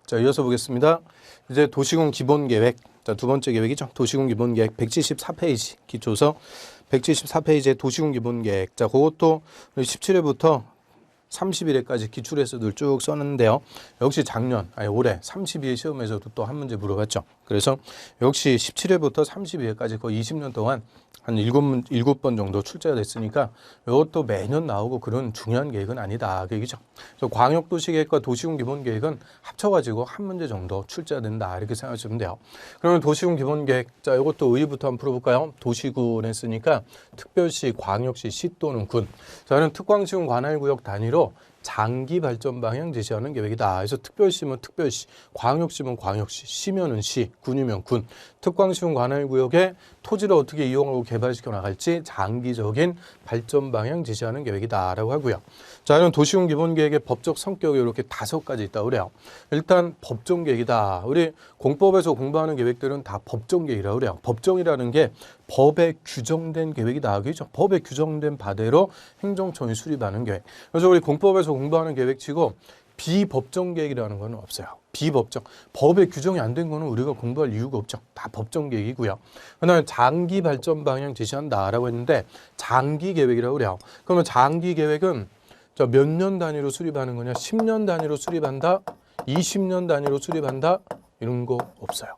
자, 이어서 보겠습니다. 이제 도시군 기본계획. 자, 두 번째 계획이죠. 도시군 기본계획 174페이지 기초서 174페이지의 도시군 기본계획. 자, 그것도 17회부터 30일에까지 기출에서들 쭉 썼는데요. 역시 작년, 아니 올해 32회 시험에서도 또 한 문제 물어봤죠. 그래서 역시 17회부터 32회까지 거의 20년 동안 한 7번 정도 출제가 됐으니까 이것도 매년 나오고 그런 중요한 계획은 아니다. 그 얘기죠. 그래서 광역도시계획과 도시군 기본계획은 합쳐가지고 한 문제 정도 출제가 된다. 이렇게 생각하시면 돼요. 그러면 도시군 기본계획, 자, 이것도 의의부터 한번 풀어볼까요? 도시군 했으니까 특별시, 광역시, 시 또는 군. 저는 특광시군 관할구역 단위로 장기 발전 방향 제시하는 계획이다. 그래서 특별시면 특별시, 광역시면 광역시, 시면은 시, 군이면 군. 특광시군 관할구역에 토지를 어떻게 이용하고 개발시켜 나갈지 장기적인 발전 방향 제시하는 계획이다라고 하고요. 자, 이런 도시군 기본계획의 법적 성격이 이렇게 5가지 있다고 그래요. 일단 법정 계획이다. 우리 공법에서 공부하는 계획들은 다 법정 계획이라고 그래요. 법정이라는 게 법에 규정된 계획이다. 그죠? 법에 규정된 바대로 행정청이 수립하는 계획. 그래서 우리 공법에서 공부하는 계획치고 비법정 계획이라는 건 없어요. 비법정. 법에 규정이 안 된 거는 우리가 공부할 이유가 없죠. 다 법정 계획이고요. 그다음에 장기 발전 방향 제시한다라고 했는데 장기 계획이라고 그래요. 그러면 장기 계획은 몇 년 단위로 수립하는 거냐? 10년 단위로 수립한다? 20년 단위로 수립한다? 이런 거 없어요.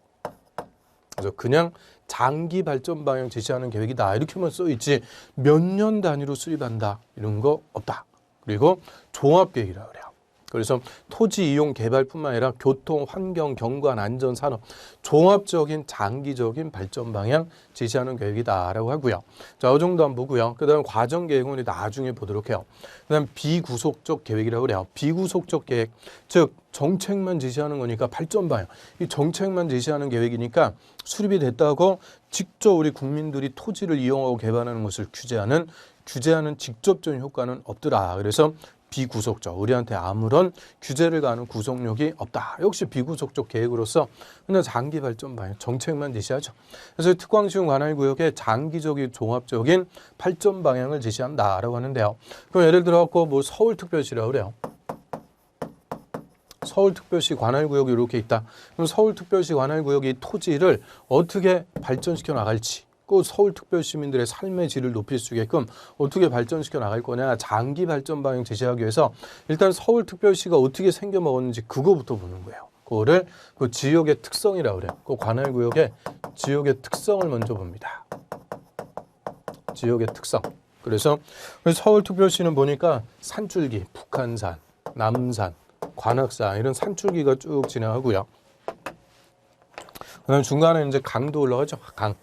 그래서 그냥 장기 발전 방향 제시하는 계획이다. 이렇게만 써있지 몇 년 단위로 수립한다. 이런 거 없다. 그리고 종합계획이라고 그래요. 그래서 토지 이용 개발뿐만 아니라 교통, 환경, 경관, 안전, 산업 종합적인 장기적인 발전 방향 제시하는 계획이다라고 하고요. 자, 이 정도 한번 보고요. 그다음 과정 계획은 우리 나중에 보도록 해요. 그다음 비구속적 계획이라고 그래요. 비구속적 계획, 즉 정책만 제시하는 거니까 발전 방향. 이 정책만 제시하는 계획이니까 수립이 됐다고 직접 우리 국민들이 토지를 이용하고 개발하는 것을 규제하는 직접적인 효과는 없더라. 그래서 비구속적, 우리한테 아무런 규제를 가하는 구속력이 없다. 역시 비구속적 계획으로서 그냥 장기 발전 방향, 정책만 제시하죠. 그래서 특광시군 관할구역의 장기적인 종합적인 발전 방향을 제시한다라고 하는데요. 그럼 예를 들어 갖고 뭐 서울특별시라고 그래요. 서울특별시 관할구역이 이렇게 있다. 그럼 서울특별시 관할구역이 토지를 어떻게 발전시켜 나갈지, 그 서울특별시 민들의 삶의 질을 높일 수 있게끔 어떻게 발전시켜 나갈 거냐, 장기 발전 방향 제시하기 위해서 일단 서울특별시가 어떻게 생겨먹었는지 그거부터 보는 거예요. 그거를 그 지역의 특성이라고 그래요. 그 관할구역의 지역의 특성을 먼저 봅니다. 지역의 특성. 그래서 서울특별시는 보니까 산줄기, 북한산, 남산, 관악산 이런 산줄기가 쭉 지나가고요. 그다음 중간에 이제 강도 올라가죠. 강.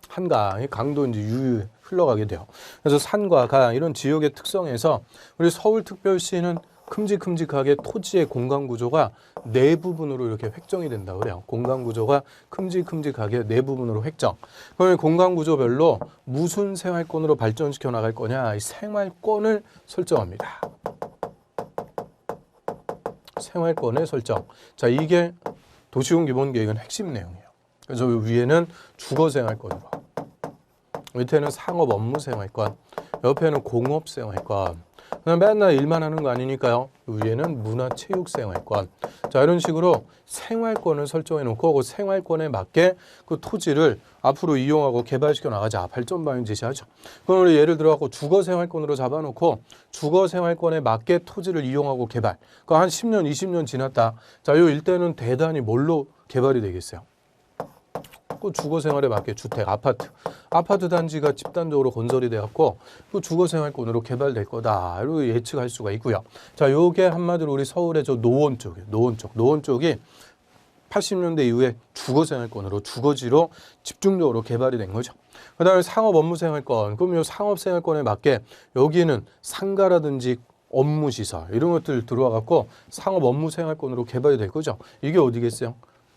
한강, 강도 이제 유유 흘러가게 돼요. 그래서 산과 강 이런 지역의 특성에서 우리 서울특별시는 큼직큼직하게 토지의 공간 구조가 네 부분으로 이렇게 획정이 된다고 그래요. 공간 구조가 큼직큼직하게 네 부분으로 획정. 그러면 공간 구조별로 무슨 생활권으로 발전시켜 나갈 거냐? 이 생활권을 설정합니다. 생활권의 설정. 자, 이게 도시군 기본계획은 핵심 내용이에요. 그래서 위에는 주거생활권으로, 밑에는 상업업무생활권, 옆에는 공업생활권. 그냥 맨날 일만 하는 거 아니니까요. 위에는 문화체육생활권. 자, 이런 식으로 생활권을 설정해 놓고 그 생활권에 맞게 그 토지를 앞으로 이용하고 개발시켜 나가자. 발전 방향 제시하죠. 그럼 우리 예를 들어 갖고 주거생활권으로 잡아놓고 주거생활권에 맞게 토지를 이용하고 개발. 그 한 10년, 20년 지났다. 자, 이 일대는 대단히 뭘로 개발이 되겠어요? 그 주거생활에 맞게 주택, 아파트 단지가 집단적으로 건설이 돼갖고 그 주거생활권으로 개발될 거다. 이렇게 예측할 수가 있고요. 자, 요게 한마디로 우리 서울의 저 노원 쪽이 80년대 이후에 주거생활권으로 주거지로 집중적으로 개발이 된 거죠. 그 다음에 상업업무생활권. 그럼 요 상업생활권에 맞게 여기는 상가라든지 업무시설 이런 것들 들어와갖고 상업업무생활권으로 개발이 될 거죠. 이게 어디겠어요?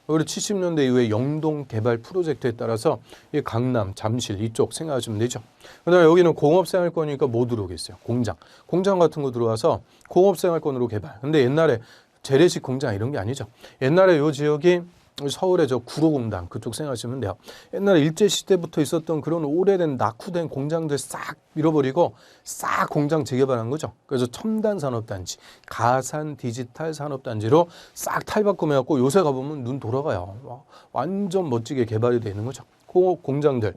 우리 70년대 이후에 영동 개발 프로젝트에 따라서 이 강남, 잠실 이쪽 생각하시면 되죠. 그다음에 여기는 공업생활권이니까 뭐 들어오겠어요? 공장 같은 거 들어와서 공업생활권으로 개발. 근데 옛날에 재래식 공장 이런 게 아니죠. 옛날에 이 지역이 서울의 저 구로공단 그쪽 생각하시면 돼요. 옛날에 일제시대부터 있었던 그런 오래된 낙후된 공장들 싹 밀어버리고 싹 공장 재개발한 거죠. 그래서 첨단 산업단지, 가산 디지털 산업단지로 싹 탈바꿈해갖고 요새 가보면 눈 돌아가요. 완전 멋지게 개발이 되어 있는 거죠. 그 공장들.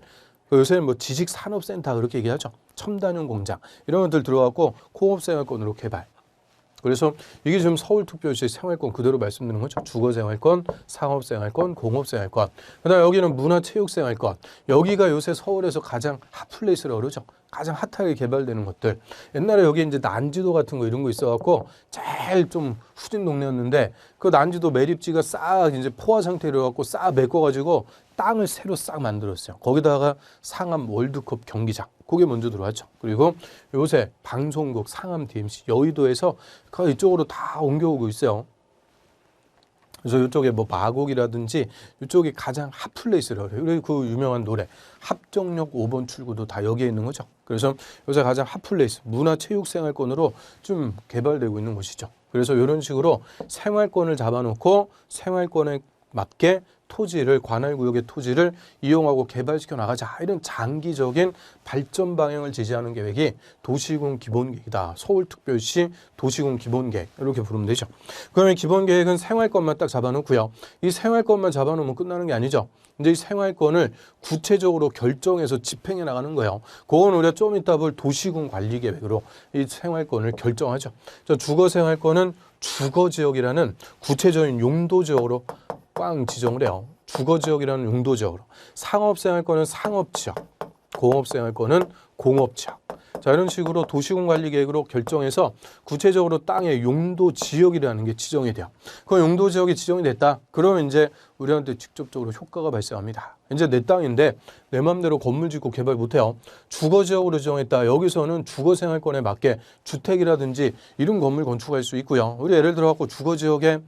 요새는 뭐 지식산업센터 그렇게 얘기하죠. 첨단형 공장 이런 것들 들어가고 공업생활권으로 개발. 그래서 이게 지금 서울특별시 생활권 그대로 말씀드리는 거죠. 주거생활권, 상업생활권, 공업생활권. 그다음에 여기는 문화체육생활권. 여기가 요새 서울에서 가장 핫플레이스라고 그러죠. 가장 핫하게 개발되는 것들. 옛날에 여기 이제 난지도 같은 거 이런 거 있어갖고 제일 좀 후진 동네였는데 그 난지도 매립지가 싹 이제 포화 상태로 갖고 싹 메꿔가지고 땅을 새로 싹 만들었어요. 거기다가 상암 월드컵 경기장. 그게 먼저 들어왔죠. 그리고 요새 방송국 상암 DMC 여의도에서 이쪽으로 다 옮겨오고 있어요. 그래서 이쪽에 뭐 마곡이라든지 이쪽이 가장 핫플레이스라고 그래요. 그리고 그 유명한 노래 합정역 5번 출구도 다 여기에 있는 거죠. 그래서 요새 가장 핫플레이스 문화체육생활권으로 좀 개발되고 있는 곳이죠. 그래서 이런 식으로 생활권을 잡아놓고 생활권에 맞게 토지를 관할구역의 토지를 이용하고 개발시켜 나가자 이런 장기적인 발전 방향을 제시하는 계획이 도시군 기본계획이다. 서울특별시 도시군 기본계획 이렇게 부르면 되죠. 그러면 기본계획은 생활권만 딱 잡아놓고요. 이 생활권만 잡아놓으면 끝나는 게 아니죠. 이제 이 생활권을 구체적으로 결정해서 집행해 나가는 거예요. 그건 우리가 좀 이따 볼 도시군 관리계획으로 이 생활권을 결정하죠. 주거생활권은 주거지역이라는 구체적인 용도지역으로 꽝 지정을 해요. 주거지역이라는 용도지역으로. 상업생활권은 상업지역, 공업생활권은 공업지역. 자, 이런 식으로 도시군 관리계획으로 결정해서 구체적으로 땅의 용도지역이라는 게 지정이 돼요. 그 용도지역이 지정이 됐다. 그러면 이제 우리한테 직접적으로 효과가 발생합니다. 이제 내 땅인데 내 맘대로 건물 짓고 개발 못해요. 주거지역으로 지정했다. 여기서는 주거생활권에 맞게 주택이라든지 이런 건물 건축할 수 있고요. 우리 예를 들어 갖고 주거지역에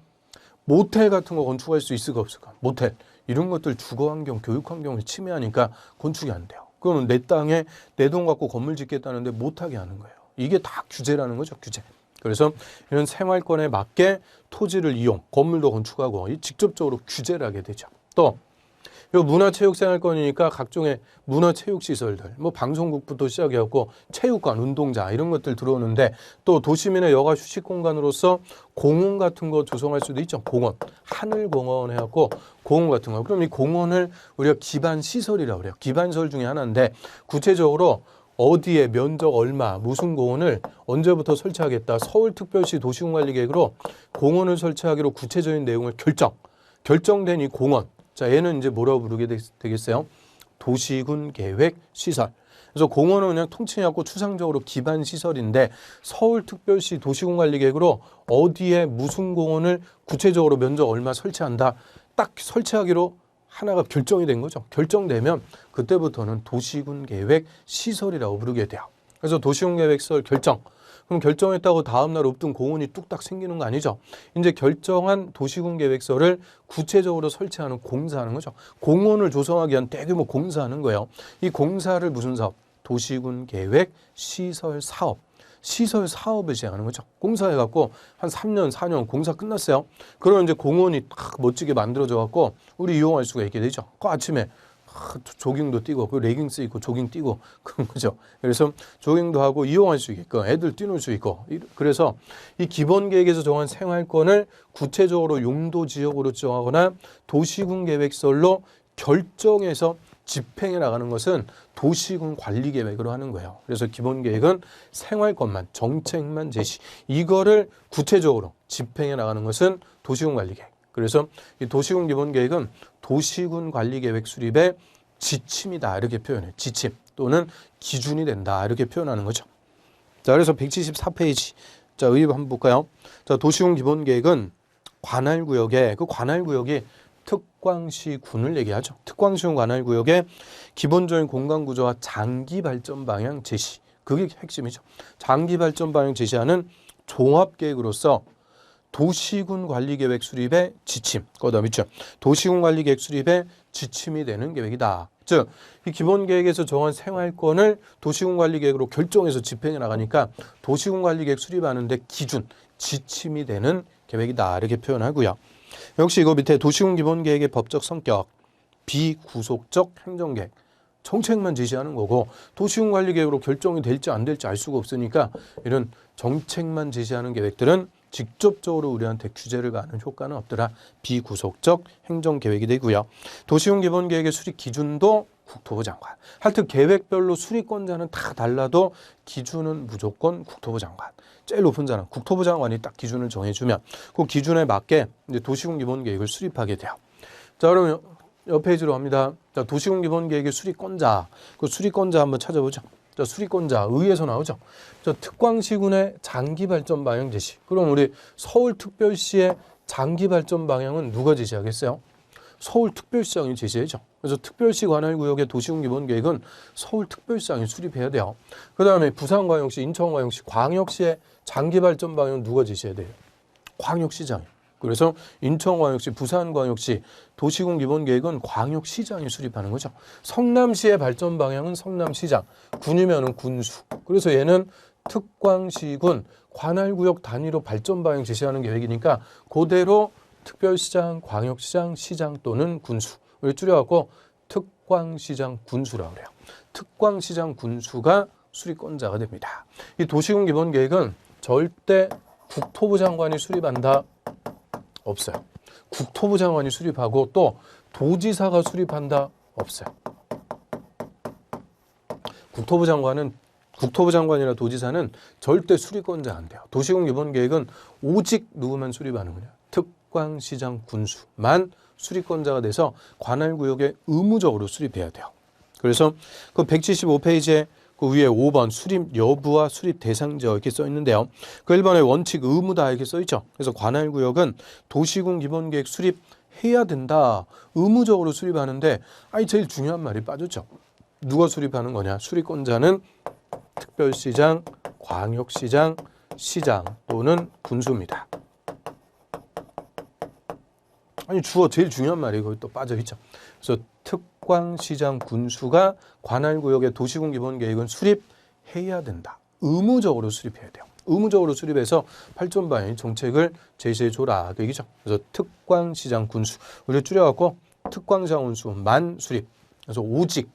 모텔 같은 거 건축할 수 있을까 없을까? 모텔. 이런 것들 주거환경, 교육환경을 침해하니까 건축이 안 돼요. 그러면 내 땅에 내 돈 갖고 건물 짓겠다는데 못하게 하는 거예요. 이게 다 규제라는 거죠, 규제. 그래서 이런 생활권에 맞게 토지를 이용, 건물도 건축하고 직접적으로 규제를 하게 되죠. 또 이 문화체육생활권이니까 각종의 문화체육시설들, 뭐 방송국부터 시작해갖고 체육관, 운동장 이런 것들 들어오는데 또 도시민의 여가 휴식 공간으로서 공원 같은 거 조성할 수도 있죠. 공원, 하늘공원 해갖고 공원 같은 거. 그럼 이 공원을 우리가 기반시설이라고 그래요. 기반시설 중에 하나인데 구체적으로 어디에 면적 얼마, 무슨 공원을 언제부터 설치하겠다. 서울특별시 도시군관리계획으로 공원을 설치하기로 구체적인 내용을 결정된 이 공원. 자, 얘는 이제 뭐라고 부르게 되겠어요? 도시군 계획 시설. 그래서 공원은 그냥 통칭해갖고 추상적으로 기반 시설인데 서울특별시 도시군 관리계획으로 어디에 무슨 공원을 구체적으로 면적 얼마 설치한다. 딱 설치하기로 하나가 결정이 된 거죠. 결정되면 그때부터는 도시군 계획 시설이라고 부르게 돼요. 그래서 도시군 계획 시설 결정. 그럼 결정했다고 다음날 없던 공원이 뚝딱 생기는 거 아니죠. 이제 결정한 도시군 계획서를 구체적으로 설치하는 공사하는 거죠. 공원을 조성하기 위한 대규모 공사하는 거예요. 이 공사를 무슨 사업? 도시군 계획 시설 사업. 시설 사업을 시행하는 거죠. 공사해갖고 한 3년, 4년 공사 끝났어요. 그러면 이제 공원이 딱 멋지게 만들어져갖고 우리 이용할 수가 있게 되죠. 그 아침에 조깅도 뛰고 그 레깅스 입고 조깅 뛰고 그런 거죠. 그래서 조깅도 하고 이용할 수 있게끔 애들 뛰놀 수 있고 그래서 이 기본 계획에서 정한 생활권을 구체적으로 용도 지역으로 정하거나 도시군 계획설로 결정해서 집행해 나가는 것은 도시군 관리 계획으로 하는 거예요. 그래서 기본 계획은 생활권만 정책만 제시 이거를 구체적으로 집행해 나가는 것은 도시군 관리 계획. 그래서 이 도시군 기본 계획은 도시군 관리 계획 수립의 지침이다 이렇게 표현해요. 지침 또는 기준이 된다 이렇게 표현하는 거죠. 자, 그래서 174페이지. 자, 의의 한번 볼까요? 자, 도시군 기본 계획은 관할구역에 그 관할구역이 특광시군을 얘기하죠. 특광시군 관할구역의 기본적인 공간 구조와 장기 발전 방향 제시. 그게 핵심이죠. 장기 발전 방향 제시하는 종합 계획으로서 도시군 관리계획 수립의 지침, 그다음에 있죠. 도시군 관리계획 수립의 지침이 되는 계획이다. 즉, 이 기본 계획에서 정한 생활권을 도시군 관리계획으로 결정해서 집행해 나가니까 도시군 관리계획 수립하는데 기준, 지침이 되는 계획이다. 이렇게 표현하고요. 역시 이거 밑에 도시군 기본계획의 법적 성격, 비구속적 행정계획, 정책만 제시하는 거고 도시군 관리계획으로 결정이 될지 안 될지 알 수가 없으니까 이런 정책만 제시하는 계획들은 직접적으로 우리한테 규제를 가하는 효과는 없더라. 비구속적 행정계획이 되고요. 도시군 기본계획의 수립 기준도 국토부 장관. 하여튼 계획별로 수립권자는 다 달라도 기준은 무조건 국토부 장관. 제일 높은 자는 국토부 장관이 딱 기준을 정해주면 그 기준에 맞게 이제 도시군 기본계획을 수립하게 돼요. 자, 그러면 옆 페이지로 갑니다. 자, 도시군 기본계획의 수립권자. 그 수립권자 한번 찾아보죠. 자, 수립권자 의에서 나오죠. 자, 특광시군의 장기 발전 방향 제시. 그럼 우리 서울특별시의 장기 발전 방향은 누가 제시하겠어요? 서울특별시장이 제시해죠. 그래서 특별시 관할구역의 도시군 기본계획은 서울특별시장이 수립해야 돼요. 그 다음에 부산광역시, 인천광역시, 광역시의 장기 발전 방향은 누가 제시해야 돼요? 광역시장이. 그래서 인천광역시, 부산광역시 도시군 기본계획은 광역시장이 수립하는 거죠. 성남시의 발전 방향은 성남시장, 군이면은 군수. 그래서 얘는 특광시군 관할구역 단위로 발전 방향 제시하는 계획이니까 그대로 특별시장, 광역시장, 시장 또는 군수를 줄여갖고 특광시장 군수라고 그래요. 특광시장 군수가 수립권자가 됩니다. 이 도시군 기본계획은 절대 국토부 장관이 수립한다? 없어요. 국토부 장관이 수립하고 또 도지사가 수립한다? 없어요. 국토부 장관이나 도지사는 절대 수립권자 안 돼요. 도시군 기본계획은 오직 누구만 수립하는 거냐? 특광시장 군수만 수립권자가 돼서 관할구역에 의무적으로 수립해야 돼요. 그래서 그 175페이지에 그 위에 5번 수립 여부와 수립 대상자 이렇게 써 있는데요. 그 1번에 원칙 의무다 이렇게 써 있죠. 그래서 관할구역은 도시군 기본계획 수립해야 된다. 의무적으로 수립하는데 제일 중요한 말이 빠졌죠. 누가 수립하는 거냐? 수립권자는 특별시장, 광역시장, 시장 또는 군수입니다. 주어 제일 중요한 말이 거기 또 빠져 있죠. 그래서 특광시장 군수가 관할구역의 도시군 기본계획은 수립해야 된다. 의무적으로 수립해야 돼요. 의무적으로 수립해서 발전 방향 정책을 제시해 줘라 그 얘기죠. 그래서 특광시장 군수 우리 줄여갖고 특광시장 군수만 수립. 그래서 오직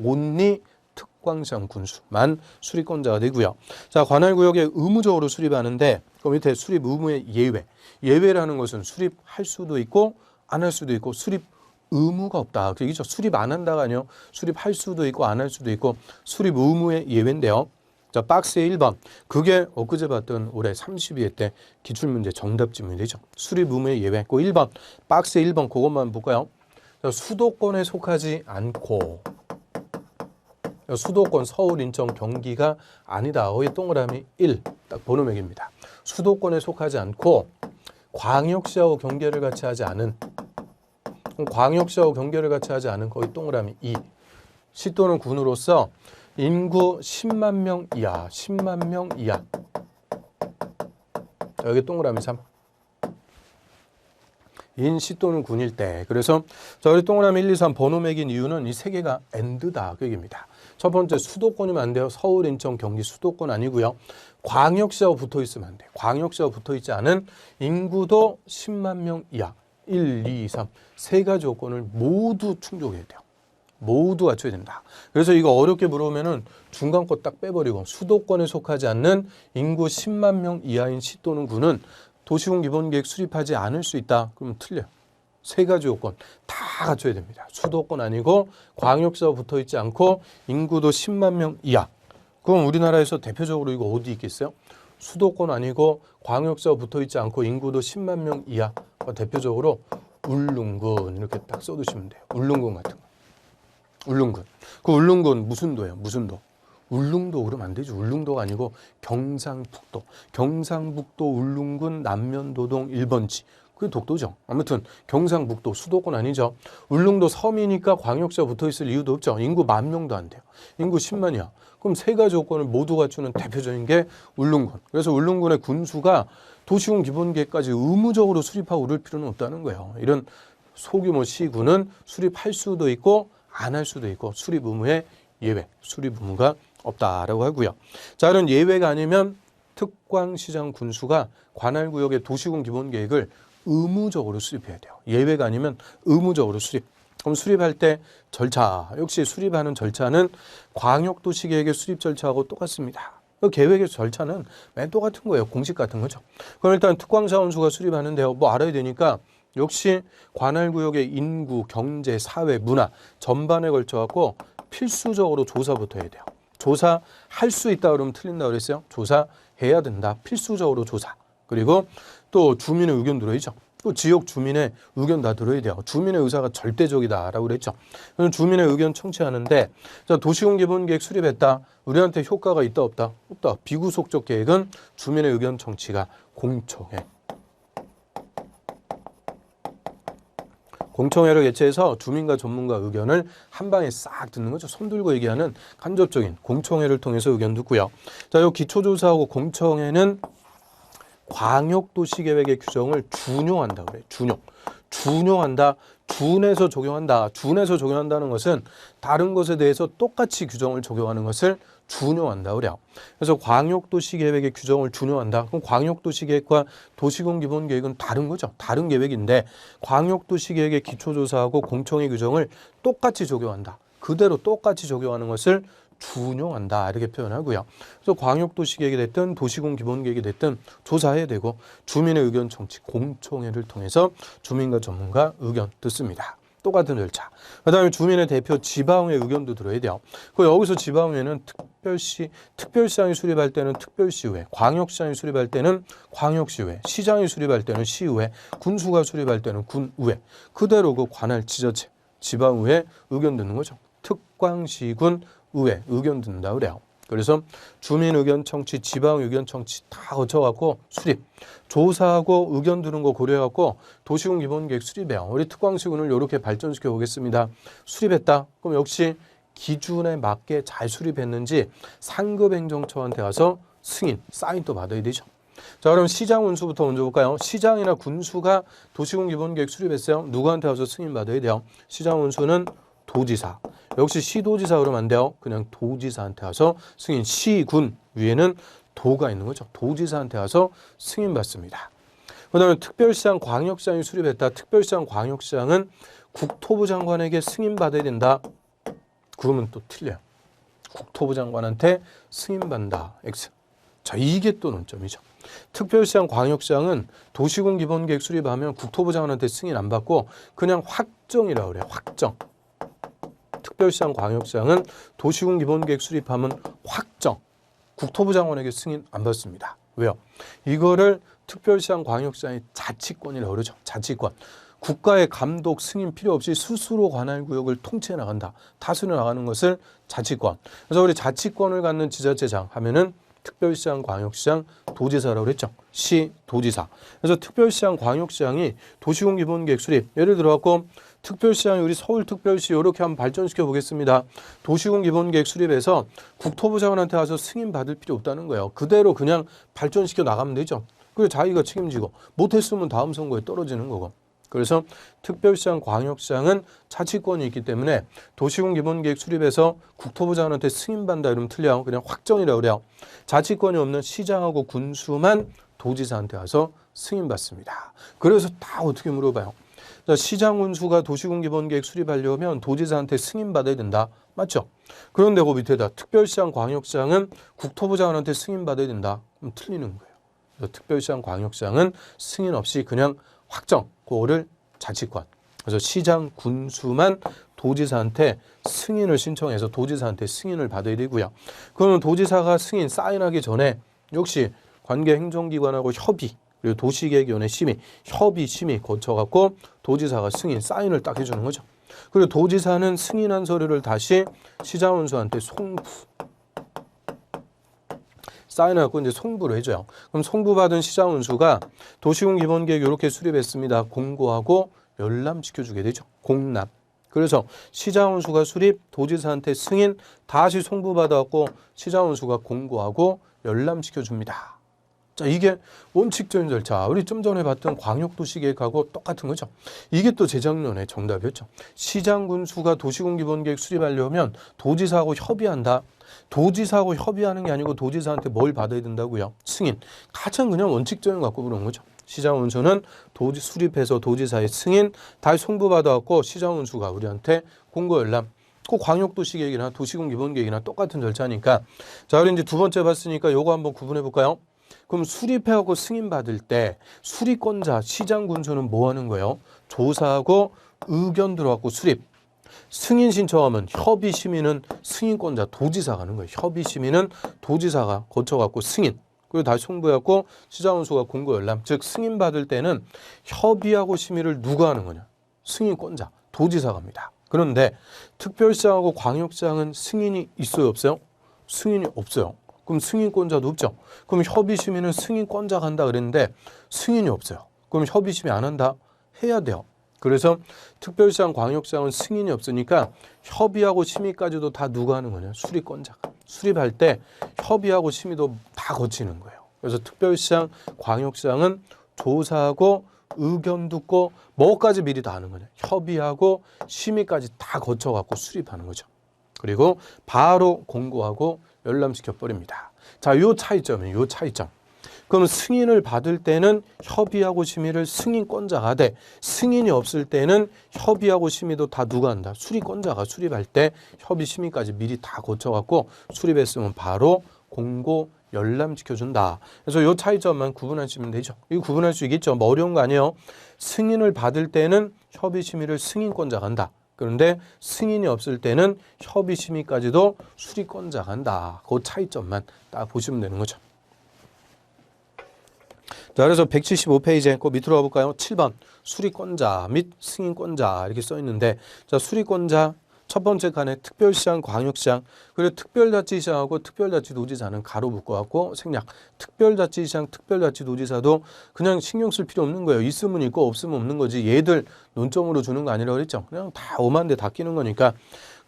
온리 특광시장 군수만 수립권자가 되고요. 자, 관할구역에 의무적으로 수립하는데 그 밑에 수립 의무의 예외. 예외라는 것은 수립할 수도 있고 안 할 수도 있고 수립 의무가 없다. 그 얘기죠. 수립 안 한다가 아니요. 수립할 수도 있고 안 할 수도 있고 수립 의무의 예외인데요. 자, 박스의 1번. 그게 엊그제 봤던 올해 32회 때 기출문제 정답 질문이죠. 수립 의무의 예외. 그 1번. 박스의 1번 그것만 볼까요? 자, 수도권에 속하지 않고 수도권 서울, 인천, 경기가 아니다. 거기 동그라미 1. 딱 번호맥입니다. 수도권에 속하지 않고 광역시하고 경계를 같이 하지 않은 광역시하고 경계를 같이 하지 않은 거기 동그라미 2. 시 또는 군으로서 인구 10만 명 이하, 10만 명 이하. 여기 동그라미 3. 인시 또는 군일 때. 그래서 저희 동그라미 1, 2, 3 번호 매긴 이유는 이 세 개가 AND다 그 얘기입니다. 첫 번째 수도권이면 안 돼요. 서울, 인천, 경기 수도권 아니고요. 광역시하고 붙어 있으면 안 돼요. 광역시하고 붙어 있지 않은 인구도 10만 명 이하. 1, 2, 3 세 가지 요건을 모두 충족해야 돼요. 모두 갖춰야 된다. 그래서 이거 어렵게 물어보면은 중간 거 딱 빼버리고 수도권에 속하지 않는 인구 10만 명 이하인 시 또는 군은 도시군 기본계획 수립하지 않을 수 있다. 그러면 틀려요. 세 가지 요건 다 갖춰야 됩니다. 수도권 아니고 광역시하고 붙어 있지 않고 인구도 10만 명 이하. 그럼 우리나라에서 대표적으로 이거 어디 있겠어요? 수도권 아니고 광역시하고 붙어 있지 않고 인구도 10만 명 이하. 대표적으로 울릉군 이렇게 딱 써두시면 돼요. 울릉군 같은 거. 울릉군. 그 울릉군 무슨 도예요? 무슨 도? 울릉도 그러면 안 되죠. 울릉도가 아니고 경상북도. 경상북도 울릉군 남면도동 1번지. 그게 독도죠. 아무튼 경상북도 수도권 아니죠. 울릉도 섬이니까 광역시가 붙어있을 이유도 없죠. 인구 10,000명도 안 돼요. 인구 10만이야. 그럼 세 가지 요건을 모두 갖추는 대표적인 게 울릉군. 그래서 울릉군의 군수가 도시군 기본계획까지 의무적으로 수립하고 그럴 필요는 없다는 거예요. 이런 소규모 시군은 수립할 수도 있고 안 할 수도 있고 수립 의무의 예외, 수립 의무가 없다라고 하고요. 자, 이런 예외가 아니면 특광시장 군수가 관할구역의 도시군 기본계획을 의무적으로 수립해야 돼요. 예외가 아니면 의무적으로 수립. 그럼 수립할 때 절차, 역시 수립하는 절차는 광역도시계획의 수립 절차하고 똑같습니다. 그 계획의 절차는 맨 똑같은 거예요. 공식 같은 거죠. 그럼 일단 특광자원수가 수립하는데요. 뭐 알아야 되니까 역시 관할구역의 인구, 경제, 사회, 문화 전반에 걸쳐 갖고 필수적으로 조사부터 해야 돼요. 조사할 수 있다 그러면 틀린다 그랬어요. 조사해야 된다. 필수적으로 조사. 그리고 또 주민의 의견 들어야죠. 또 지역 주민의 의견 다 들어야 돼요. 주민의 의사가 절대적이다라고 그랬죠. 그래서 주민의 의견 청취하는데 자, 도시공 기본계획 수립했다. 우리한테 효과가 있다 없다? 없다. 비구속적 계획은 주민의 의견 청취가 공청회. 공청회를 개최해서 주민과 전문가 의견을 한 방에 싹 듣는 거죠. 손 들고 얘기하는 간접적인 공청회를 통해서 의견 듣고요. 자, 이 기초조사하고 공청회는 광역도시계획의 규정을 준용한다 그래요. 준용한다. 준해서 적용한다. 준해서 적용한다는 것은 다른 것에 대해서 똑같이 규정을 적용하는 것을 준용한다 그래요. 그래서 광역도시계획의 규정을 준용한다. 그럼 광역도시계획과 도시군기본계획은 다른 거죠. 다른 계획인데 광역도시계획의 기초조사하고 공청회 규정을 똑같이 적용한다. 그대로 똑같이 적용하는 것을 준용한다 이렇게 표현하고요. 그래서 광역도시계획이 됐든 도시군기본계획이 됐든 조사해야 되고 주민의 의견 청취 공청회를 통해서 주민과 전문가 의견 듣습니다. 똑같은 절차. 그다음에 주민의 대표 지방의 의견도 들어야 돼요. 그 여기서 지방의회는 특별시장이 수립할 때는 특별시의회, 광역시장이 수립할 때는 광역시의회, 시장이 수립할 때는 시의회, 군수가 수립할 때는 군의회. 그대로 그 관할 지자체 지방의회 의견 듣는 거죠. 특광시군 의회 의견 듣는다 그래요. 그래서 주민 의견 청취, 지방 의견 청취 다 거쳐갖고 수립, 조사하고 의견 들은 거 고려해갖고 도시군 기본계획 수립해요. 우리 특광시군을 이렇게 발전시켜 보겠습니다. 수립했다. 그럼 역시 기준에 맞게 잘 수립했는지 상급행정처한테 가서 승인, 사인 또 받아야 되죠. 자, 그럼 시장 운수부터 먼저 볼까요? 시장이나 군수가 도시군 기본계획 수립했어요. 누구한테 가서 승인 받아야 돼요? 시장 운수는 도지사. 역시 시도지사 그러면 안 돼요. 그냥 도지사한테 가서 승인. 시군 위에는 도가 있는 거죠. 도지사한테 가서 승인 받습니다. 그다음에 특별시장, 광역시장이 수립했다. 특별시장, 광역시장은 국토부 장관에게 승인 받아야 된다. 그러면 또 틀려요. 국토부 장관한테 승인 받는다. X. 자, 이게 또 논점이죠. 특별시장, 광역시장은 도시군 기본계획 수립하면 국토부 장관한테 승인 안 받고 그냥 확정이라고 그래요. 확정. 특별시장, 광역시장은 도시군 기본계획 수립하면 확정. 국토부 장관에게 승인 안 받습니다. 왜요? 이거를 특별시장, 광역시장의 자치권이라고 그러죠. 자치권. 국가의 감독, 승인 필요 없이 스스로 관할구역을 통치해 나간다. 다스려 나가는 것을 자치권. 그래서 우리 자치권을 갖는 지자체장 하면은 특별시장, 광역시장, 도지사라고 그랬죠. 시, 도지사. 그래서 특별시장, 광역시장이 도시군 기본계획 수립. 예를 들어갖고 특별시장이 우리 서울특별시 이렇게 한번 발전시켜 보겠습니다. 도시군 기본계획 수립해서 국토부 장관한테 가서 승인 받을 필요 없다는 거예요. 그대로 그냥 발전시켜 나가면 되죠. 그리고 자기가 책임지고 못했으면 다음 선거에 떨어지는 거고. 그래서 특별시장, 광역시장은 자치권이 있기 때문에 도시군 기본계획 수립해서 국토부 장관한테 승인받는다 이러면 틀려요. 그냥 확정이라고 그래요. 자치권이 없는 시장하고 군수만 도지사한테 가서 승인받습니다. 그래서 다 어떻게 물어봐요? 시장 군수가 도시군 기본계획 수립하려면 도지사한테 승인받아야 된다. 맞죠? 그런데 그 밑에다 특별시장, 광역시장은 국토부 장관한테 승인받아야 된다. 그럼 틀리는 거예요. 그래서 특별시장, 광역시장은 승인 없이 그냥 확정, 그거를 자치권. 그래서 시장, 군수만 도지사한테 승인을 신청해서 도지사한테 승인을 받아야 되고요. 그러면 도지사가 승인, 사인하기 전에 역시 관계 행정기관하고 협의, 그리고 도시계획위원회 심의, 협의, 심의 거쳐갖고 도지사가 승인, 사인을 딱 해주는 거죠. 그리고 도지사는 승인한 서류를 다시 시장원수한테 송부, 사인하고 이제 송부를 해줘요. 그럼 송부받은 시장원수가 도시군 기본계획 이렇게 수립했습니다. 공고하고 열람시켜주게 되죠. 공람. 그래서 시장원수가 수립, 도지사한테 승인, 다시 송부받아갖고 시장원수가 공고하고 열람시켜줍니다. 자, 이게 원칙적인 절차. 우리 좀 전에 봤던 광역도시계획하고 똑같은 거죠. 이게 또 재작년에 정답이었죠. 시장 군수가 도시군 기본계획 수립하려면 도지사하고 협의한다. 도지사하고 협의하는 게 아니고 도지사한테 뭘 받아야 된다고요? 승인. 가장 그냥 원칙적인 거 갖고 그런 거죠. 시장운수는 수립해서 도지사의 승인 다시 송부받아갖고 시장운수가 우리한테 공고 열람. 그 광역도시계획이나 도시군기본계획이나 똑같은 절차니까. 자, 우리 이제 두 번째 봤으니까 요거 한번 구분해 볼까요? 그럼 수립해갖고 승인받을 때 수립권자 시장군수는 뭐 하는 거예요? 조사하고 의견 들어갖고 수립. 승인 신청하면 협의 심의는 승인권자 도지사가 하는 거예요. 협의 심의는 도지사가 거쳐갖고 승인. 그리고 다시 송부해갖고 시장운수가 공고 열람. 즉 승인받을 때는 협의하고 심의를 누가 하는 거냐? 승인권자 도지사가 합니다. 그런데 특별시장하고 광역시장은 승인이 있어요, 없어요? 승인이 없어요. 그럼 승인권자도 없죠. 그럼 협의심의는 승인권자가 한다 그랬는데 승인이 없어요. 그럼 협의심의 안 한다? 해야 돼요. 그래서 특별시장, 광역시장은 승인이 없으니까 협의하고 심의까지도 다 누가 하는 거냐? 수립권자가. 수립할 때 협의하고 심의도 다 거치는 거예요. 그래서 특별시장, 광역시장은 조사하고 의견 듣고 뭐까지 미리 다 하는 거냐? 협의하고 심의까지 다 거쳐갖고 수립하는 거죠. 그리고 바로 공고하고 열람시켜 버립니다. 자, 요 차이점이에요. 요 차이점. 그럼 승인을 받을 때는 협의하고 심의를 승인권자가 하되 승인이 없을 때는 협의하고 심의도 다 누가 한다? 수립권자가 수립할 때 협의 심의까지 미리 다 거쳐갖고 수립했으면 바로 공고 열람시켜준다. 그래서 요 차이점만 구분하시면 되죠. 이거 구분할 수 있겠죠. 뭐 어려운 거 아니에요. 승인을 받을 때는 협의 심의를 승인권자가 한다. 그런데 승인이 없을 때는 협의 심의까지도 수립권자가 한다. 그 차이점만 딱 보시면 되는 거죠. 자, 그래서 175페이지에 그 밑으로 가볼까요? 7번 수립권자 및 승인권자 이렇게 써 있는데, 자, 수립권자 첫 번째 칸에 특별시장, 광역시장, 그리고 특별자치시장하고 특별자치도지사는 가로 묶어갖고 생략. 특별자치시장, 특별자치도지사도 그냥 신경 쓸 필요 없는 거예요. 있으면 있고 없으면 없는 거지. 얘들 논점으로 주는 거 아니라고 그랬죠. 그냥 다 오만데 다 끼는 거니까.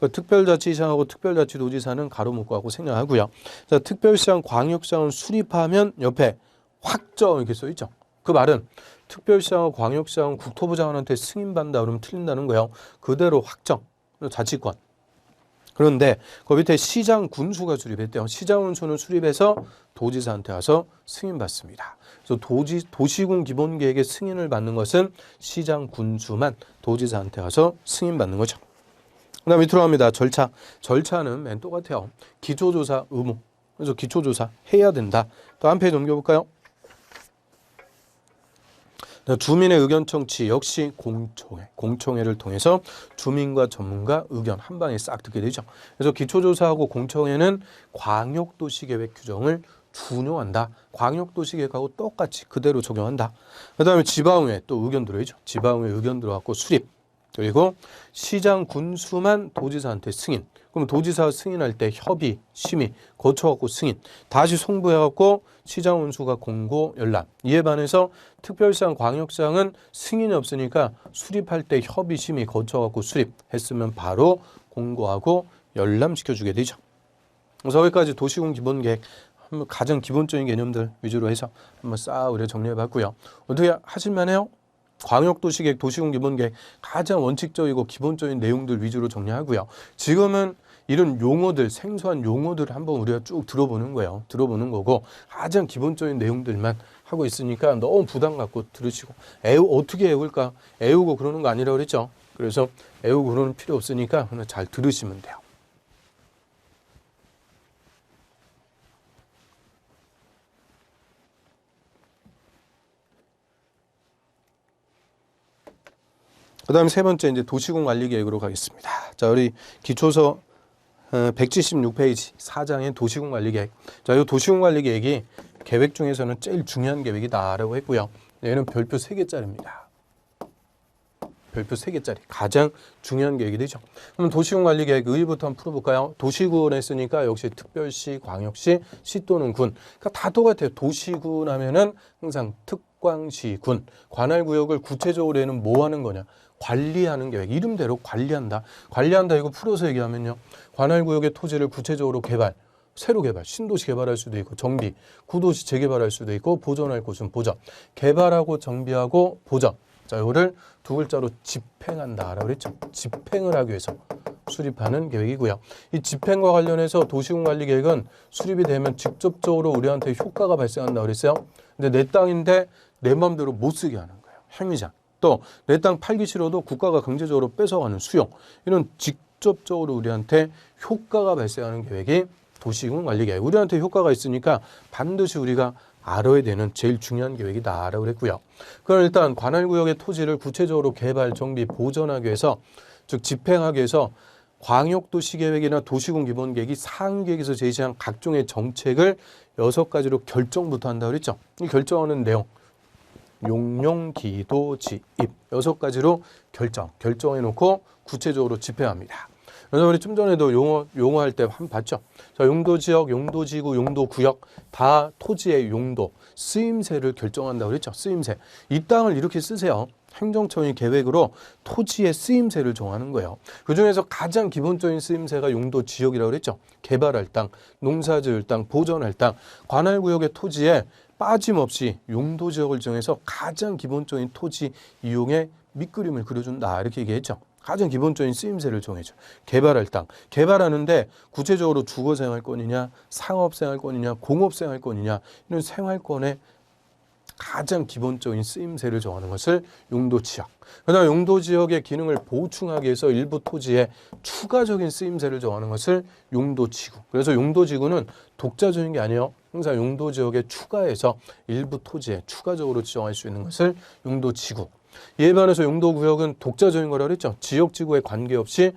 그 특별자치시장하고 특별자치도지사는 가로 묶어갖고 생략하고요. 자, 특별시장, 광역시장은 수립하면 옆에 확정 이렇게 써 있죠. 그 말은 특별시장하고 광역시장은 국토부 장관한테 승인받는다 그러면 틀린다는 거예요. 그대로 확정. 자치권. 그런데 그 밑에 시장 군수가 수립했대요. 시장 군수는 수립해서 도지사한테 와서 승인받습니다. 그래서 도시군 기본계획의 승인을 받는 것은 시장 군수만 도지사한테 와서 승인받는 거죠. 그다음 밑으로 갑니다. 절차. 절차는 맨 똑같아요. 기초조사 의무. 그래서 기초조사 해야 된다. 또 한 페이지 넘겨볼까요? 주민의 의견 청취 역시 공청회를 통해서 주민과 전문가 의견 한 방에 싹 듣게 되죠. 그래서 기초조사하고 공청회는 광역도시계획 규정을 준용한다. 광역도시계획하고 똑같이 그대로 적용한다. 그다음에 지방의회 또 의견 들어야죠. 지방의회 의견 들어갖고 수립. 그리고 시장 군수만 도지사한테 승인. 그럼 도지사 승인할 때 협의, 심의 거쳐갖고 승인. 다시 송부해갖고 시장 운수가 공고 열람. 이에 반해서 특별시장, 광역시장은 승인이 없으니까 수립할 때 협의, 심의 거쳐갖고 수립했으면 바로 공고하고 열람시켜주게 되죠. 그래서 여기까지 도시군 기본계획 한번 가장 기본적인 개념들 위주로 해서 한번 싹 우리가 정리해봤고요. 어떻게 하실만해요? 광역도시계획, 도시군 기본계획 가장 원칙적이고 기본적인 내용들 위주로 정리하고요. 지금은 이런 용어들, 생소한 용어들을 한번 우리가 쭉 들어보는 거예요. 들어보는 거고 가장 기본적인 내용들만 하고 있으니까 너무 부담 갖고 들으시고 어떻게 외울까? 외우고 그러는 거 아니라고 그랬죠. 그래서 외우고 그러는 필요 없으니까 그냥 잘 들으시면 돼요. 그 다음에 세 번째 이제 도시군 관리 계획으로 가겠습니다. 자, 우리 기초서 176페이지 4장의 도시군 관리 계획. 자, 이 도시군 관리 계획이 계획 중에서는 제일 중요한 계획이다라고 했고요. 얘는 별표 3개짜리입니다. 별표 3개짜리. 가장 중요한 계획이 되죠. 그럼 도시군 관리 계획 의의부터 한번 풀어볼까요? 도시군 했으니까 역시 특별시, 광역시, 시 또는 군. 그러니까 다 똑같아요. 도시군 하면은 항상 특광시군. 관할구역을 구체적으로 얘는 뭐 하는 거냐? 관리하는 계획. 이름대로 관리한다. 관리한다 이거 풀어서 얘기하면요. 관할구역의 토지를 구체적으로 개발, 새로 개발, 신도시 개발할 수도 있고 정비, 구도시 재개발할 수도 있고 보존할 곳은 보전. 개발하고 정비하고 보전. 자, 이거를 두 글자로 집행한다라고 그랬죠. 집행을 하기 위해서 수립하는 계획이고요. 이 집행과 관련해서 도시군관리계획은 수립이 되면 직접적으로 우리한테 효과가 발생한다고 그랬어요. 근데 내 땅인데 내 마음대로 못 쓰게 하는 거예요. 행위자. 또 내 땅 팔기 싫어도 국가가 강제적으로 뺏어가는 수용. 이런 직접적으로 우리한테 효과가 발생하는 계획이 도시군관리계획. 우리한테 효과가 있으니까 반드시 우리가 알아야 되는 제일 중요한 계획이다라고 그랬고요. 그럼 일단 관할구역의 토지를 구체적으로 개발, 정비, 보존하기 위해서 즉 집행하기 위해서 광역도시계획이나 도시군기본계획이 상위계획에서 제시한 각종의 정책을 6가지로 결정부터 한다고 그랬죠. 이 결정하는 내용 용용, 기도, 지입 6가지로 결정해놓고 구체적으로 집행합니다. 그래서 우리 좀 전에도 용어할 때 한번 봤죠. 자, 용도지역, 용도지구, 용도구역 다 토지의 용도, 쓰임새를 결정한다고 그랬죠. 쓰임새. 이 땅을 이렇게 쓰세요. 행정처의 계획으로 토지의 쓰임새를 정하는 거예요. 그중에서 가장 기본적인 쓰임새가 용도지역이라고 그랬죠. 개발할 땅, 농사지을 땅, 보존할 땅, 관할구역의 토지에 빠짐없이 용도지역을 정해서 가장 기본적인 토지 이용의 밑그림을 그려준다 이렇게 얘기했죠. 가장 기본적인 쓰임새를 정해줘. 개발할 땅. 개발하는데 구체적으로 주거생활권이냐, 상업생활권이냐, 공업생활권이냐 이런 생활권의 가장 기본적인 쓰임새를 정하는 것을 용도지역. 그다음 용도지역의 기능을 보충하기 위해서 일부 토지에 추가적인 쓰임새를 정하는 것을 용도지구. 그래서 용도지구는 독자적인 게 아니에요. 항상 용도지역에 추가해서 일부 토지에 추가적으로 지정할 수 있는 것을 용도지구. 이에 반해서 용도구역은 독자적인 거라고 그랬죠. 지역지구에 관계없이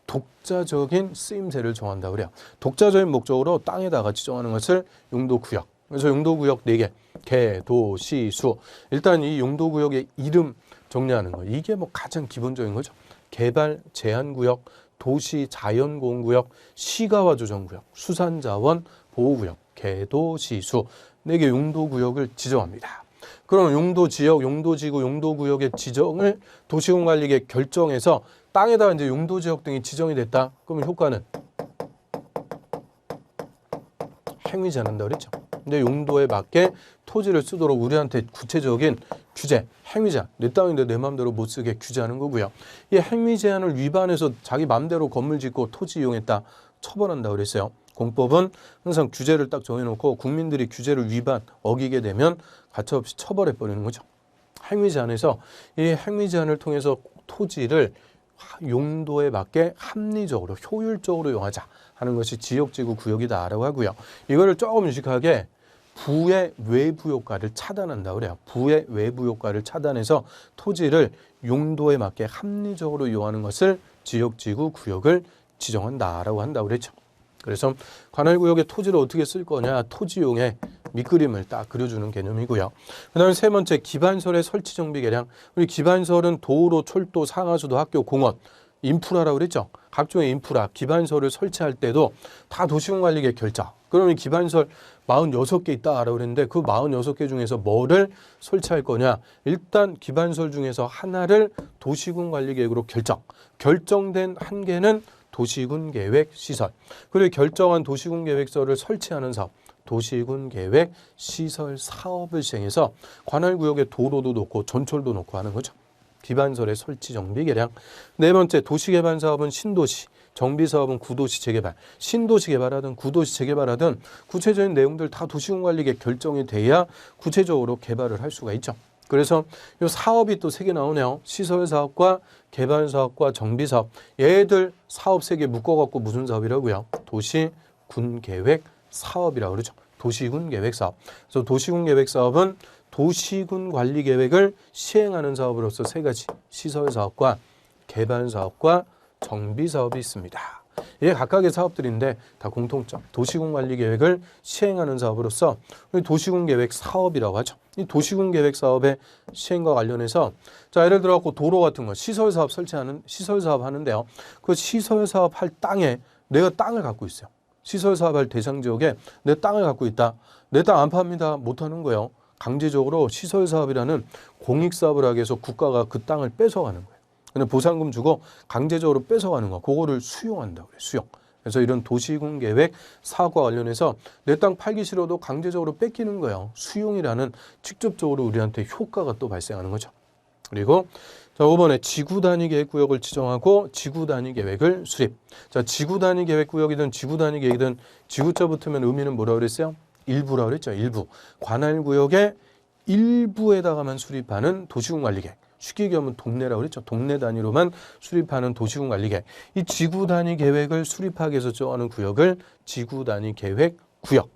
독자적인 쓰임새를 정한다고 그래요. 독자적인 목적으로 땅에다가 지정하는 것을 용도구역. 그래서 용도구역 4개. 개, 도, 시, 수. 일단 이 용도구역의 이름 정리하는 거. 이게 뭐 가장 기본적인 거죠. 개발 제한구역, 도시 자연공원구역, 시가와 조정구역, 수산자원 보호구역, 개, 도, 시, 수. 4개 용도구역을 지정합니다. 그럼 용도지역, 용도지구, 용도구역의 지정을 도시군관리계획 결정해서 땅에다가 이제 용도지역 등이 지정이 됐다. 그러면 효과는 행위제 한다고 그랬죠. 근데 용도에 맞게 토지를 쓰도록 우리한테 구체적인 규제, 행위제한. 내 땅인데 내 마음대로 못 쓰게 규제하는 거고요. 이 행위제한을 위반해서 자기 마음대로 건물 짓고 토지 이용했다. 처벌한다고 그랬어요. 공법은 항상 규제를 딱 정해놓고 국민들이 규제를 어기게 되면 가차없이 처벌해버리는 거죠. 행위제한에서 이 행위제한을 통해서 토지를 용도에 맞게 합리적으로 효율적으로 이용하자 하는 것이 지역지구 구역이다라고 하고요. 이거를 조금 유식하게 부의 외부 효과를 차단한다고 그래요. 부의 외부 효과를 차단해서 토지를 용도에 맞게 합리적으로 이용하는 것을 지역지구 구역을 지정한다라고 한다고 그랬죠. 그래서 관할구역의 토지를 어떻게 쓸 거냐 토지용의 밑그림을 딱 그려주는 개념이고요. 그 다음에 3번째 기반설의 설치 정비 계량. 우리 기반설은 도로, 철도, 상하수도, 학교, 공원, 인프라라고 그랬죠. 각종의 인프라, 기반설을 설치할 때도 다 도시군관리계획 결정. 그러면 기반설 46개 있다라고 그랬는데 그 46개 중에서 뭐를 설치할 거냐. 일단 기반설 중에서 하나를 도시군관리계획으로 결정된 한 개는 도시군계획 시설. 그리고 결정한 도시군계획서를 설치하는 사업. 도시군계획 시설 사업을 시행해서 관할구역에 도로도 놓고 전철도 놓고 하는 거죠. 기반설의 설치 정비 계량. 4번째 도시개발 사업은 신도시, 정비사업은 구도시 재개발. 신도시 개발하든 구도시 재개발하든 구체적인 내용들 다 도시군관리계획 결정이 돼야 구체적으로 개발을 할 수가 있죠. 그래서 이 사업이 또 3개 나오네요. 시설사업과 개발사업과 정비사업. 얘들 사업 3개 묶어갖고 무슨 사업이라고요? 도시군계획 사업이라고 그러죠. 도시군계획 사업. 그래서 도시군계획 사업은 도시군관리계획을 시행하는 사업으로서 3가지 시설사업과 개발사업과 정비사업이 있습니다. 이게 각각의 사업들인데 다 공통점. 도시군관리계획을 시행하는 사업으로서 도시군계획 사업이라고 하죠. 이 도시군계획 사업의 시행과 관련해서 자 예를 들어 도로 같은 거 시설사업 설치하는 시설사업 하는데요. 그 시설사업 할 땅에 내가 땅을 갖고 있어요. 시설사업할 대상 지역에 내 땅을 갖고 있다. 내 땅 안 팝니다. 못 하는 거예요. 강제적으로 시설사업이라는 공익사업을 하기 위해서 국가가 그 땅을 뺏어가는 거예요. 근데 보상금 주고 강제적으로 뺏어가는 거. 그거를 수용한다고 그래요. 수용. 그래서 이런 도시군계획 사업과 관련해서 내 땅 팔기 싫어도 강제적으로 뺏기는 거예요. 수용이라는 직접적으로 우리한테 효과가 또 발생하는 거죠. 그리고 자, 5번에 지구 단위 계획 구역을 지정하고 지구 단위 계획을 수립. 자, 지구 단위 계획 구역이든 지구 단위 계획이든 지구자 붙으면 의미는 뭐라 그랬어요? 일부라 그랬죠. 일부. 관할 구역의 일부에다가만 수립하는 도시군 관리 계획. 쉽게 얘기하면 동네라고 그랬죠. 동네 단위로만 수립하는 도시군 관리 계획. 이 지구 단위 계획을 수립하기 위해서 정하는 구역을 지구 단위 계획 구역.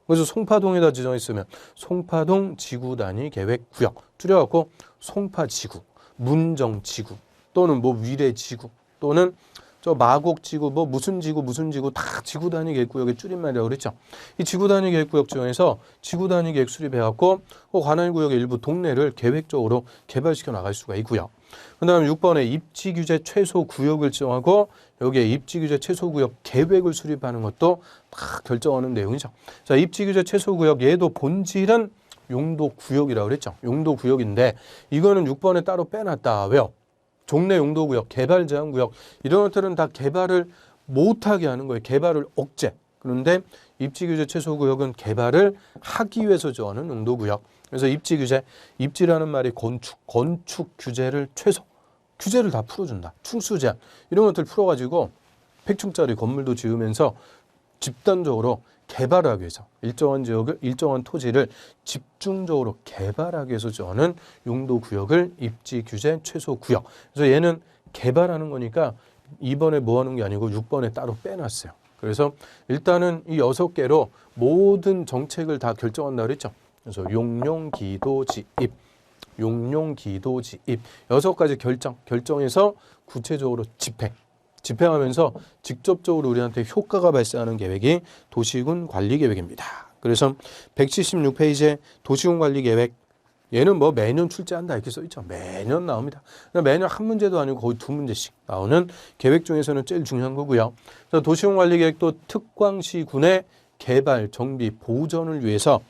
그래서 송파동에다 지정했으면 송파동 지구 단위 계획 구역. 줄여갖고 송파지구. 문정지구 또는 뭐 위례지구 또는 저 마곡지구 뭐 무슨 지구 다 지구 단위 계획구역의 줄임말이라고 그랬죠. 이 지구 단위 계획구역 중에서 지구 단위 계획 수립해갖고 관할구역의 일부 동네를 계획적으로 개발시켜 나갈 수가 있고요. 그 다음에 6번에 입지규제 최소 구역을 지정하고 여기에 입지규제 최소 구역 계획을 수립하는 것도 다 결정하는 내용이죠. 자, 입지규제 최소 구역 얘도 본질은 용도구역이라고 그랬죠. 용도구역인데 이거는 6번에 따로 빼놨다. 왜요? 종래 용도구역, 개발제한구역 이런 것들은 다 개발을 못하게 하는 거예요. 개발을 억제. 그런데 입지규제 최소구역은 개발을 하기 위해서 정하는 용도구역. 그래서 입지규제, 입지라는 말이 건축 규제를 최소. 규제를 다 풀어준다. 충수 제한 이런 것들 풀어가지고 100층짜리 건물도 지으면서 집단적으로 개발하기 위해서 일정한 지역을 일정한 토지를 집중적으로 개발하기 위해서 정하는 용도구역을 입지규제 최소구역. 그래서 얘는 개발하는 거니까 2번에 뭐 하는 게 아니고 6번에 따로 빼놨어요. 그래서 일단은 이 6개로 모든 정책을 다 결정한다 그랬죠. 그래서 용용기도지입, 용용기도지입 6가지 결정해서 구체적으로 집행하면서 직접적으로 우리한테 효과가 발생하는 계획이 도시군 관리 계획입니다. 그래서 176페이지에 도시군 관리 계획 얘는 뭐 매년 출제한다 이렇게 써 있죠. 매년 나옵니다. 매년 한 문제도 아니고 거의 2문제씩 나오는 계획 중에서는 제일 중요한 거고요. 도시군 관리 계획도 특광시군의 개발, 정비, 보전을 위해서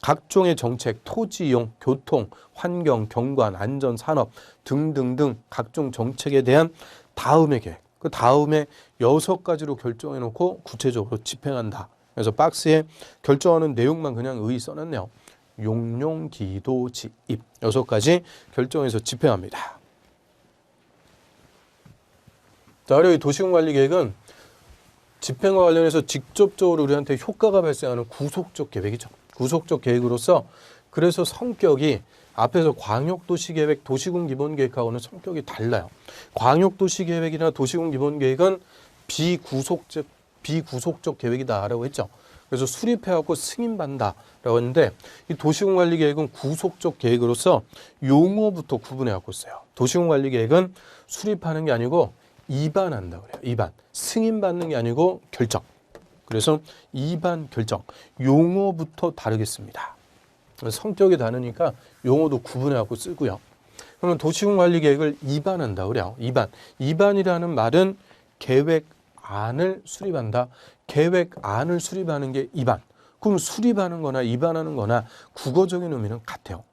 각종의 정책, 토지 이용, 교통, 환경, 경관, 안전, 산업 등등등 각종 정책에 대한 다음의 계획. 그 다음에 6가지로 결정해 놓고 구체적으로 집행한다. 그래서 박스에 결정하는 내용만 그냥 의의 써놨네요. 용용기도지입 6가지 결정해서 집행합니다. 자, 그리고 이 도시군관리계획은 집행과 관련해서 직접적으로 우리한테 효과가 발생하는 구속적 계획이죠. 구속적 계획으로서 그래서 성격이 앞에서 광역도시계획, 도시군기본계획하고는 성격이 달라요. 광역도시계획이나 도시군기본계획은 비구속적 계획이다라고 했죠. 그래서 수립해갖고 승인받는다라고 했는데 이 도시군관리계획은 구속적 계획으로서 용어부터 구분해갖고 있어요. 도시군관리계획은 수립하는 게 아니고 입안한다 그래요. 입안. 승인받는 게 아니고 결정. 그래서 입안 결정. 용어부터 다르겠습니다. 성격이 다르니까 용어도 구분해갖고 쓰고요. 그러면 도시군관리계획을 입안한다 그래요. 입안. 입안이라는 말은 계획안을 수립한다. 계획안을 수립하는 게 입안. 그럼 수립하는 거나 입안하는 거나 국어적인 의미는 같아요.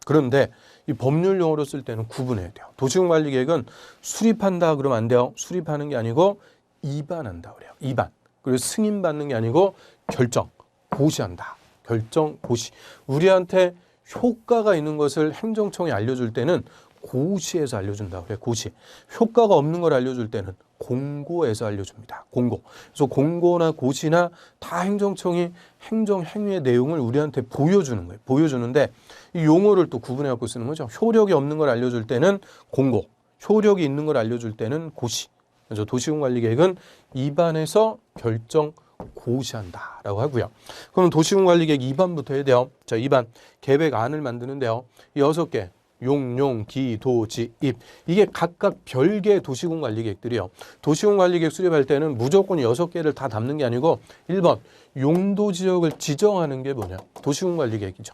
그런데 이 법률 용어로 쓸 때는 구분해야 돼요. 도시군관리계획은 수립한다 그러면 안 돼요. 수립하는 게 아니고 입안한다 그래요. 입안. 그리고 승인받는 게 아니고 결정, 고시한다. 결정, 고시. 우리한테 효과가 있는 것을 행정청이 알려줄 때는 고시에서 알려준다 그래요. 고시. 효과가 없는 걸 알려줄 때는 공고에서 알려줍니다. 공고. 그래서 공고나 고시나 다 행정청이 행정행위의 내용을 우리한테 보여주는 거예요. 보여주는데 이 용어를 또 구분해 갖고 쓰는 거죠. 효력이 없는 걸 알려줄 때는 공고, 효력이 있는 걸 알려줄 때는 고시. 그래서 도시군관리계획은 입안에서 결정, 고시한다라고 하고요. 그럼 도시군관리계획 2반부터 해야 돼요. 자, 2반 계획안을 만드는데요. 이 6개. 용용기도지입 이게 각각 별개의 도시군관리계획들이요. 도시군관리계획 수립할 때는 무조건 6개를 다 담는 게 아니고 1번 용도지역을 지정하는 게 뭐냐? 도시군관리계획이죠.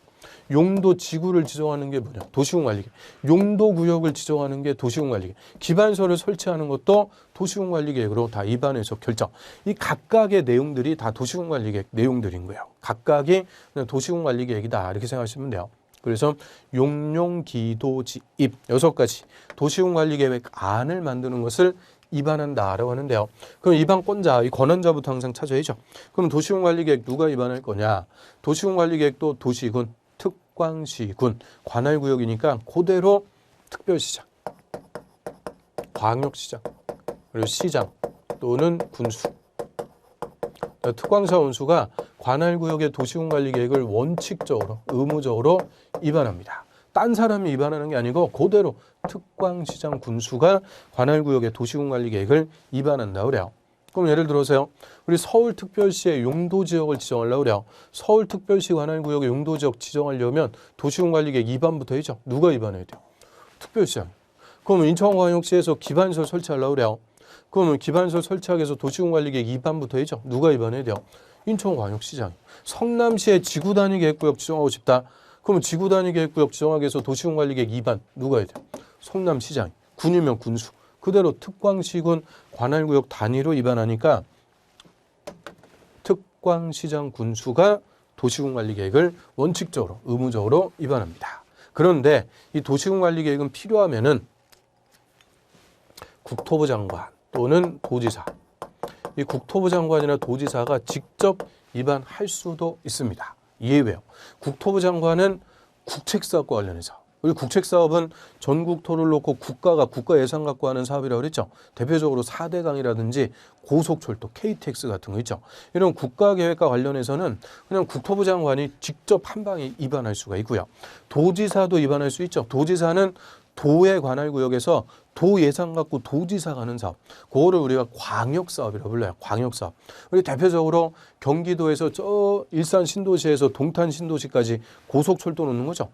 용도지구를 지정하는 게 뭐냐? 도시군관리계획. 용도구역을 지정하는 게 도시군관리계획. 기반서를 설치하는 것도 도시군관리계획으로 다 입안해서 결정. 이 각각의 내용들이 다 도시군관리계획 내용들인 거예요. 각각이 도시군관리계획이다 이렇게 생각하시면 돼요. 그래서 용용기도지입 6가지 도시군관리계획 안을 만드는 것을 입안한다라고 하는데요. 그럼 입안권자, 이 권한자부터 항상 찾아야죠. 그럼 도시군관리계획 누가 입안할 거냐? 도시군관리계획도 도시군, 특광시군, 관할구역이니까 그대로 특별시장, 광역시장, 그리고 시장 또는 군수. 특광사 원수가 관할구역의 도시군관리계획을 원칙적으로, 의무적으로 위반합니다. 딴 사람이 위반하는 게 아니고 그대로 특광시장 군수가 관할구역의 도시군관리계획을 위반한다 그래요. 그럼 예를 들어서요. 우리 서울특별시의 용도지역을 지정하려고 그래요. 서울특별시 관할구역의 용도지역 지정하려면 도시군관리계획 위반부터 해죠. 누가 위반해야 돼요? 특별시장. 그러면 인천광역시에서 기반시설 설치하려고 그래요. 그러면 기반시설 설치하기 위해서 도시군관리계획 위반부터 해죠. 누가 위반해야 돼요? 인천광역시장. 성남시의 지구단위계획구역 지정하고 싶다. 그러면 지구단위계획구역 지정하기 위해서 도시군관리계획 위반 누가 해야 돼요? 성남시장. 군이면 군수. 그대로 특광시군 관할구역 단위로 위반하니까 특광시장 군수가 도시군관리계획을 원칙적으로, 의무적으로 위반합니다. 그런데 이 도시군관리계획은 필요하면은 국토부 장관 또는 도지사, 이 국토부 장관이나 도지사가 직접 위반할 수도 있습니다. 예외요. 국토부 장관은 국책사업과 관련해서, 우리 국책사업은 전국토를 놓고 국가가 국가 예산 갖고 하는 사업이라고 그랬죠. 대표적으로 4대강이라든지 고속철도, KTX 같은 거 있죠. 이런 국가계획과 관련해서는 그냥 국토부 장관이 직접 한 방에 위반할 수가 있고요. 도지사도 위반할 수 있죠. 도지사는 도의 관할구역에서 도 예산 갖고 도지사가 하는 사업, 그거를 우리가 광역사업이라고 불러요. 광역사업. 우리 대표적으로 경기도에서 저 일산 신도시에서 동탄 신도시까지 고속철도 놓는 거죠.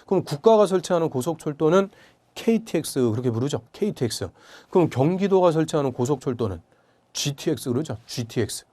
그럼 국가가 설치하는 고속철도는 KTX 그렇게 부르죠. KTX. 그럼 경기도가 설치하는 고속철도는 GTX 그러죠. GTX.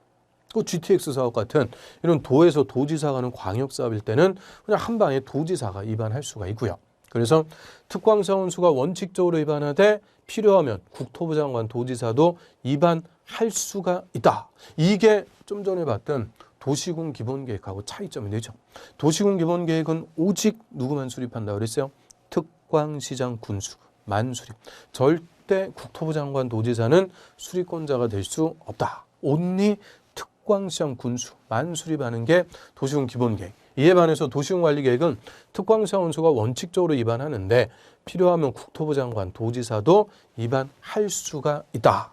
그 GTX 사업 같은 이런 도에서 도지사가 하는 광역사업일 때는 그냥 한 방에 도지사가 위반할 수가 있고요. 그래서 특광사 원수가 원칙적으로 위반하되 필요하면 국토부 장관, 도지사도 위반할 수가 있다. 이게 좀 전에 봤던 도시군 기본계획하고 차이점이 되죠. 도시군 기본계획은 오직 누구만 수립한다 그랬어요? 특광시장 군수만 수립. 절대 국토부 장관, 도지사는 수립권자가 될 수 없다. 온리 특광시장 군수만 수립하는 게 도시군 기본계획. 이에 반해서 도시군관리계획은 특광시장 원수가 원칙적으로 위반하는데 필요하면 국토부 장관, 도지사도 위반할 수가 있다.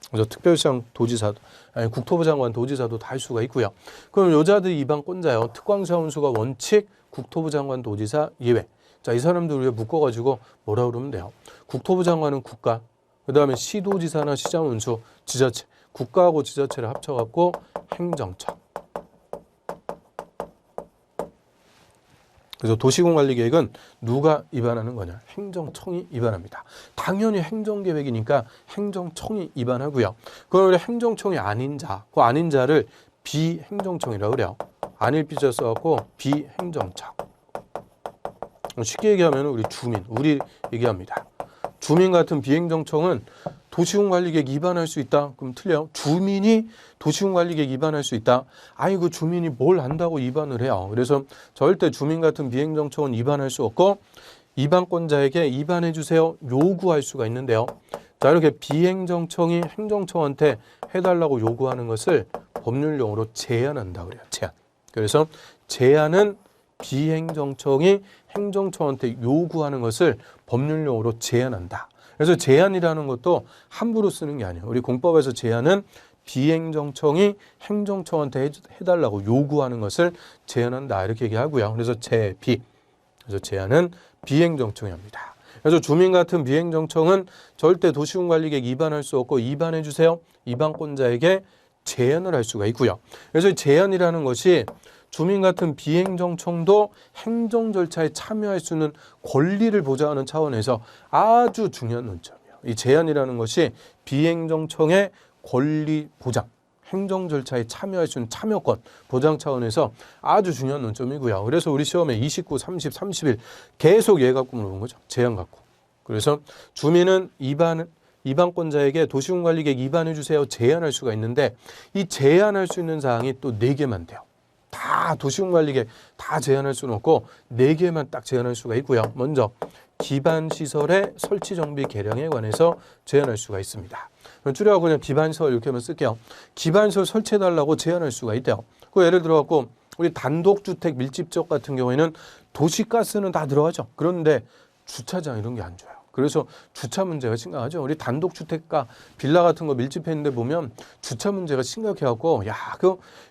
그래서 특별시장, 도지사도, 아니 국토부 장관, 도지사도 다 할 수가 있고요. 그럼 여자들 위반권자요. 특광시장 원수가 원칙, 국토부 장관, 도지사 예외. 자, 이 사람들 우리가 묶어가지고 뭐라 그러면 돼요? 국토부 장관은 국가, 그 다음에 시도지사나 시장 원수, 지자체, 국가하고 지자체를 합쳐갖고 행정처. 그래서 도시군관리계획은 누가 위반하는 거냐? 행정청이 위반합니다. 당연히 행정계획이니까 행정청이 위반하고요. 그럼 행정청이 아닌 자, 그 아닌 자를 비행정청이라고 그래요. 아닐 비자 써갖고 비행정청. 쉽게 얘기하면 우리 주민, 우리 얘기합니다. 주민 같은 비행정청은 도시군관리계획 위반할 수 있다. 그럼 틀려요. 주민이 도시군관리계획 위반할 수 있다. 아니 그 주민이 뭘 안다고 위반을 해요. 그래서 절대 주민 같은 비행정청은 위반할 수 없고 위반권자에게 위반해 주세요. 요구할 수가 있는데요. 자, 이렇게 비행정청이 행정청한테 해달라고 요구하는 것을 법률용어로 제한한다 그래요. 제한. 그래서 제한은 비행정청이 행정청한테 요구하는 것을 법률용어로 제한한다. 그래서 제한이라는 것도 함부로 쓰는 게 아니에요. 우리 공법에서 제한은 비행정청이 행정청한테 해달라고 요구하는 것을 제한한다 이렇게 얘기하고요. 그래서 제비. 그래서 제한은 비행정청이 합니다. 그래서 주민 같은 비행정청은 절대 도시군관리계획 위반할 수 없고 위반해 주세요. 위반권자에게 제한을 할 수가 있고요. 그래서 제한이라는 것이 주민 같은 비행정청도 행정 절차에 참여할 수 있는 권리를 보장하는 차원에서 아주 중요한 논점이에요. 이 제한이라는 것이 비행정청의 권리 보장, 행정 절차에 참여할 수 있는 참여권 보장 차원에서 아주 중요한 논점이고요. 그래서 우리 시험에 29, 30, 31 계속 얘 갖고 물어본 거죠. 제한 갖고. 그래서 주민은 위반권자에게 도시군관리계획 위반해 주세요. 제한할 수가 있는데 이 제한할 수 있는 사항이 또 4개만 돼요. 다 도시군관리계획 다 제한할 수는 없고 4개만 딱 제한할 수가 있고요. 먼저 기반시설의 설치 정비 개량에 관해서 제한할 수가 있습니다. 줄여서 그냥 기반시설 이렇게만 쓸게요. 기반시설 설치해달라고 제한할 수가 있대요. 그 예를 들어 갖고 우리 단독주택 밀집지역 같은 경우에는 도시가스는 다 들어가죠. 그런데 주차장 이런 게 안 좋아요. 그래서 주차 문제가 심각하죠. 우리 단독주택가 빌라 같은 거 밀집했는데 보면 주차 문제가 심각해갖고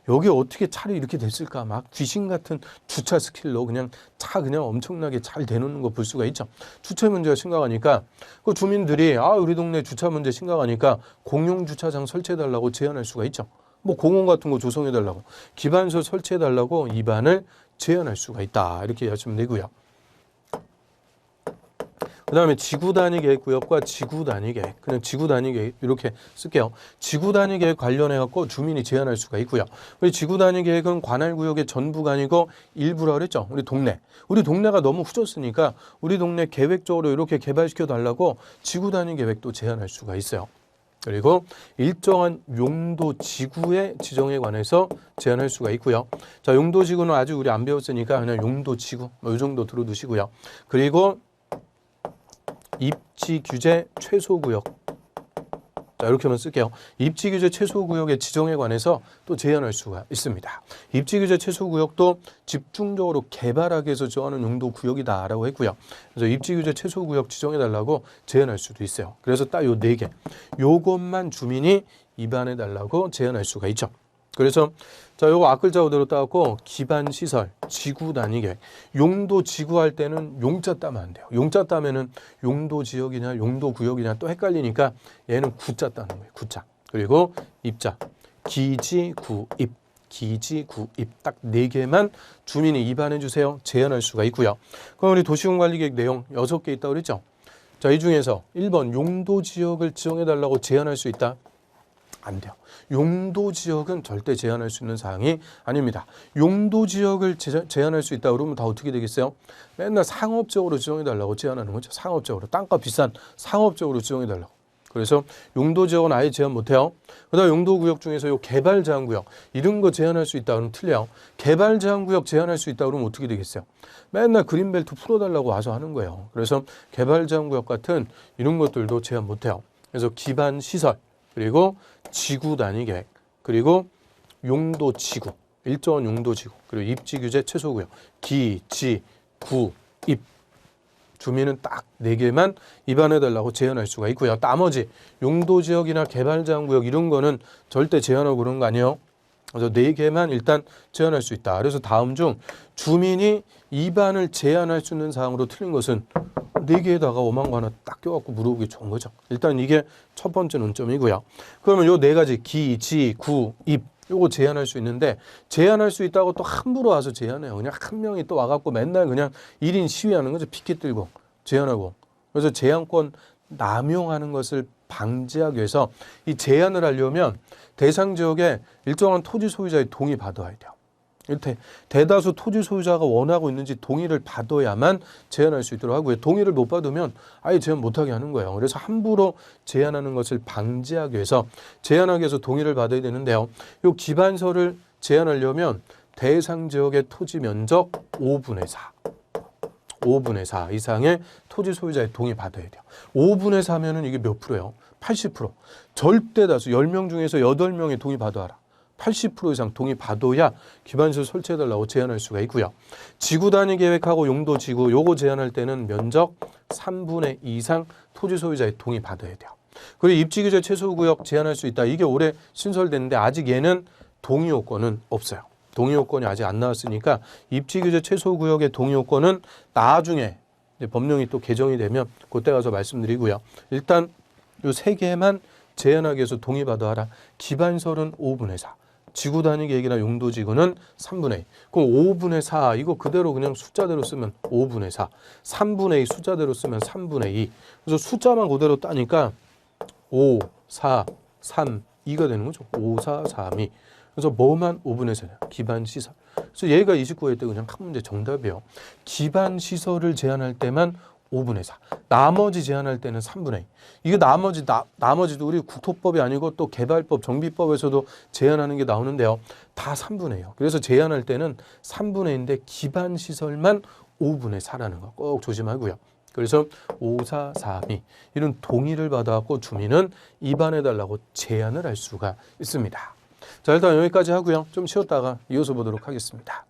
여기 어떻게 차를 이렇게 됐을까 막 귀신 같은 주차 스킬로 그냥 차 그냥 엄청나게 잘 대놓는 거 볼 수가 있죠. 주차 문제가 심각하니까 그 주민들이 우리 동네 주차 문제 심각하니까 공용 주차장 설치해달라고 제안할 수가 있죠. 뭐 공원 같은 거 조성해달라고 기반시설 설치해달라고 입안을 제안할 수가 있다 이렇게 하시면 되고요. 그 다음에 지구단위 계획구역과 지구단위 계획, 그냥 지구단위 계획 이렇게 쓸게요. 지구단위 계획 관련해 갖고 주민이 제안할 수가 있고요. 우리 지구단위 계획은 관할구역의 전부가 아니고 일부라 그랬죠. 우리 동네가 너무 후졌으니까 우리 동네 계획적으로 이렇게 개발시켜 달라고 지구단위 계획도 제안할 수가 있어요. 그리고 일정한 용도 지구의 지정에 관해서 제안할 수가 있고요. 자, 용도 지구는 아직 우리 안 배웠으니까 그냥 용도 지구 이 정도 들어두시고요. 그리고 입지 규제 최소 구역. 자, 이렇게만 쓸게요. 입지 규제 최소 구역의 지정에 관해서 또 제안할 수가 있습니다. 입지 규제 최소 구역도 집중적으로 개발하기 위해서 정하는 용도 구역이다라고 했고요. 그래서 입지 규제 최소 구역 지정해 달라고 제안할 수도 있어요. 그래서 딱 요 4개. 요것만 주민이 입안해 달라고 제안할 수가 있죠. 그래서 자, 요거 앞글자 그대로 따갖고 기반 시설, 지구 단위 계획. 용도 지구 할 때는 용자 따면 안 돼요. 용자 따면은 용도 지역이냐 용도 구역이냐 또 헷갈리니까 얘는 구자 따는 거예요. 구자. 그리고 입자. 기지, 구, 입. 기지, 구, 입. 딱 4개만 주민이 입안해 주세요. 제안할 수가 있고요. 그럼 우리 도시군 관리 계획 내용 6개 있다고 그랬죠? 자, 이 중에서 1번 용도 지역을 지정해 달라고 제안할 수 있다. 안 돼요. 용도 지역은 절대 제한할 수 있는 사항이 아닙니다. 용도 지역을 제한할 수 있다 그러면 다 어떻게 되겠어요? 맨날 상업적으로 지정해달라고 제한하는 거죠. 상업적으로. 땅값 비싼 상업적으로 지정해달라고. 그래서 용도 지역은 아예 제한 못해요. 그다음 용도 구역 중에서 요 개발 제한 구역 이런 거 제한할 수 있다 그러면 틀려요. 개발 제한 구역 제한할 수 있다 그러면 어떻게 되겠어요? 맨날 그린벨트 풀어달라고 와서 하는 거예요. 그래서 개발 제한 구역 같은 이런 것들도 제한 못해요. 그래서 기반 시설 그리고 지구 단위 계획, 그리고 용도 지구, 일정한 용도 지구, 그리고 입지 규제 최소 구역, 기, 지, 구, 입. 주민은 딱 4개만 입안해 달라고 제안할 수가 있고요. 나머지 용도 지역이나 개발 제한 구역 이런 거는 절대 제한하고 그런 거 아니에요. 그래서 4개만 일단 제한할 수 있다. 그래서 다음 중 주민이 입안을 제한할 수 있는 사항으로 틀린 것은 4개에다가 5만 거 하나 딱 껴갖고 물어보기 좋은 거죠. 일단 이게 첫 번째 논점이고요. 그러면 요 4가지 기, 지, 구, 입 요거 제한할 수 있는데 제한할 수 있다고 또 함부로 와서 제한해요. 그냥 한 명이 또 와갖고 맨날 그냥 1인 시위하는 거죠. 피켓 들고 제한하고. 그래서 제한권 남용하는 것을 방지하기 위해서 이 제한을 하려면 대상 지역에 일정한 토지 소유자의 동의 받아야 돼요. 대다수 토지 소유자가 원하고 있는지 동의를 받아야만 제한할 수 있도록 하고요. 동의를 못 받으면 아예 제한 못하게 하는 거예요. 그래서 함부로 제한하는 것을 방지하기 위해서 제한하기 위해서 동의를 받아야 되는데요. 이 기반서를 제한하려면 대상 지역의 토지 면적 5분의 4. 5분의 4 이상의 토지 소유자의 동의 받아야 돼요. 5분의 4면은 이게 몇 프로예요? 80%. 절대 다수 10명 중에서 8명의 동의 받아라. 80% 이상 동의 받아야 기반시설 설치해달라고 제한할 수가 있고요. 지구 단위 계획하고 용도 지구 요거 제한할 때는 면적 3분의 2 이상 토지 소유자의 동의 받아야 돼요. 그리고 입지 규제 최소 구역 제한할 수 있다. 이게 올해 신설됐는데 아직 얘는 동의 요건은 없어요. 동의 요건이 아직 안 나왔으니까 입지 규제 최소 구역의 동의 요건은 나중에 법령이 또 개정이 되면 그때 가서 말씀드리고요. 일단 요 3개만 제한하기 위해서 동의 받아라. 기반설은 5분의 4. 지구 단위 계획이나 용도 지구는 3분의 2. 그럼 5분의 4 이거 그대로 그냥 숫자대로 쓰면 5분의 4. 3분의 2 숫자대로 쓰면 3분의 2. 그래서 숫자만 그대로 따니까 5, 4, 3, 2가 되는 거죠. 5, 4, 3, 2. 그래서 뭐만 5분의 4냐? 기반 시설. 그래서 얘가 29회 때 그냥 한 문제 정답이에요. 기반 시설을 제한할 때만 5분의 4. 나머지 제한할 때는 3분의 2. 이게 나머지도 우리 국토법이 아니고 또 개발법, 정비법에서도 제한하는 게 나오는데요. 다 3분의 2예요. 그래서 제한할 때는 3분의 2인데 기반 시설만 5분의 4라는 거 꼭 조심하고요. 그래서 5, 4, 3, 2 이런 동의를 받아갖고 주민은 입안해달라고 제안을 할 수가 있습니다. 자, 일단 여기까지 하고요. 좀 쉬었다가 이어서 보도록 하겠습니다.